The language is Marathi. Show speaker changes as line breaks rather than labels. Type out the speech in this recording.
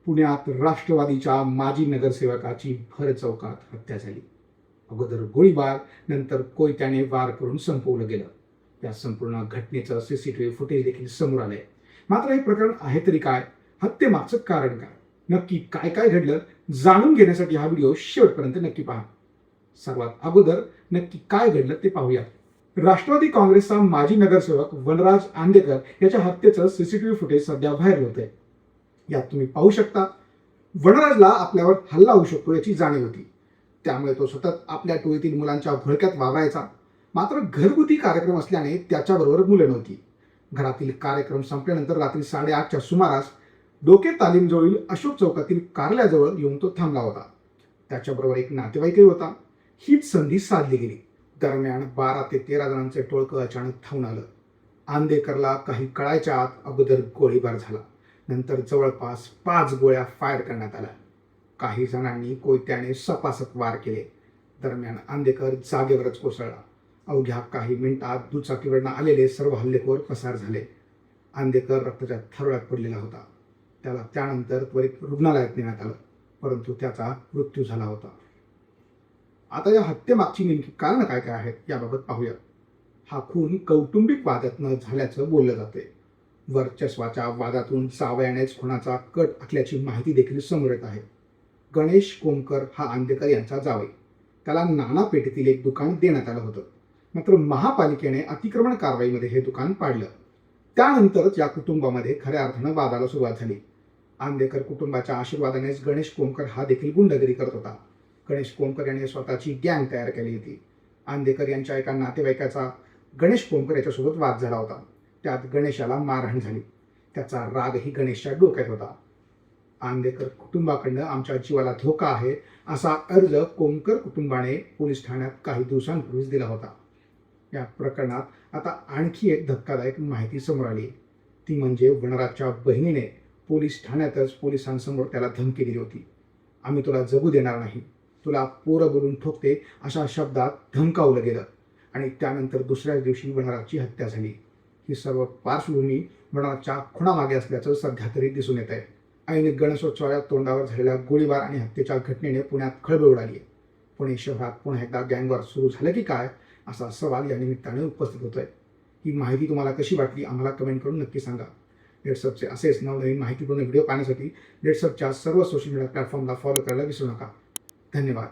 पुण्यात राष्ट्रवादीच्या माजी नगरसेवकाची भर चौकात हत्या झाली. अगोदर गोळीबार, नंतर कोयत्याने वार करून संपवलं गेलं. या संपूर्ण घटनेचं सीसीटीव्ही फुटेज देखील समोर आलंय. मात्र हे प्रकरण आहे तरी काय? हत्येमागचं कारण काय? नक्की काय काय घडलं? जाणून घेण्यासाठी हा व्हिडिओ शेवटपर्यंत नक्की पहा. सर्वात अगोदर नक्की काय घडलं ते पाहूया. राष्ट्रवादी काँग्रेसचा माजी नगरसेवक वनराज आंदेकर याच्या हत्येचं सीसीटीव्ही फुटेज सध्या व्हायरल होतंय. यात तुम्ही पाहू शकता, वनराजला आपल्यावर हल्ला होऊ शकतो याची जाणीव होती. त्यामुळे तो सतत आपल्या टोळीतील मुलांच्या घोळक्यात वावरायचा. मात्र घरगुती कार्यक्रम असल्याने त्याच्याबरोबर मुलं नव्हती. घरातील कार्यक्रम संपल्यानंतर रात्री 8:30च्या सुमारास डोके तालीमजवळील अशोक चौकातील कार्यालयाजवळ येऊन तो थांबला होता. त्याच्याबरोबर एक नातेवाईकही होता. हीच संधी साधली गेली. दरम्यान 12 ते 13 जणांचे टोळकं अचानक धावून आलं. आंदेकरला काही कळायच्या आत अगोदर गोळीबार झाला. नंतर जवळपास 5 गोळ्या फायर करण्यात आल्या. काही जणांनी कोयत्याने सपासप वार केले. दरम्यान आंदेकर जागेवरच कोसळला. अवघ्या काही मिनिटात दुचाकीवरनं आलेले सर्व हल्लेखोर पसार झाले. आंदेकर रक्ताच्या थारोळ्यात पडलेला होता. त्याला त्यानंतर त्वरित रुग्णालयात नेण्यात आलं, परंतु त्याचा मृत्यू झाला होता. आता या हत्येमागची नेमकी कारणं काय काय आहेत याबाबत पाहूया. हा खून कौटुंबिक वादातनं झाल्याचं बोललं जाते. वर्चस्वाच्या वादातून जावयानेच खुनाचा कट आखल्याची माहिती देखील समोर येत आहे. गणेश कोमकर हा आंदेकर यांचा जावई. त्याला नाना पेठेतील एक दुकान देण्यात आलं होतं. मात्र महापालिकेने अतिक्रमण कारवाईमध्ये हे दुकान पाडलं. त्यानंतरच या कुटुंबामध्ये खऱ्या अर्थानं वादाला सुरुवात झाली. आंदेकर कुटुंबाच्या आशीर्वादानेच गणेश कोमकर हा देखील गुंडगिरी करत होता. गणेश कोमकर यांनी स्वतःची गँग तयार केली होती. आंदेकर यांच्या एका नातेवाईकाचा गणेश कोमकर याच्यासोबत वाद झाला होता. त्यात गणेशाला मारहाण झाली. त्याचा रागही गणेशच्या डोक्यात होता. आंदेकर कुटुंबाकडनं आमच्या जीवाला धोका आहे असा अर्ज कोमकर कुटुंबाने पोलीस ठाण्यात काही दिवसांपूर्वीच दिला होता. या प्रकरणात आता आणखी एक धक्कादायक माहिती समोर आली. ती म्हणजे वनराजच्या बहिणीने पोलीस ठाण्यातच पोलिसांसमोर त्याला धमकी दिली होती. आम्ही तुला जगू देणार नाही, तुला पोरं बोलून ठोकते अशा शब्दात धमकावलं गेलं. आणि त्यानंतर दुसऱ्याच दिवशी वनराजची हत्या झाली. ही सर्व पार्श्वभूमी वनराजच्या खुणामागे असल्याचं सध्या तरी दिसून येत आहे. ऐन गणेशोत्सवाच्या तोंडावर झालेल्या गोळीबार आणि हत्येच्या घटनेने पुण्यात खळबळ उडाली आहे. पुणे शहरात पुन्हा एकदा गँगवॉर सुरू झालं की काय असा सवाल या निमित्ताने उपस्थित होतोय. ही माहिती तुम्हाला कशी वाटली आम्हाला कमेंट करून नक्की सांगा. डेटसबचे असेच नवनवीन माहितीपूर्ण व्हिडिओ पाहण्यासाठी डेटसबच्या सर्व सोशल मीडिया प्लॅटफॉर्मला फॉलो करायला विसरू नका. धन्यवाद.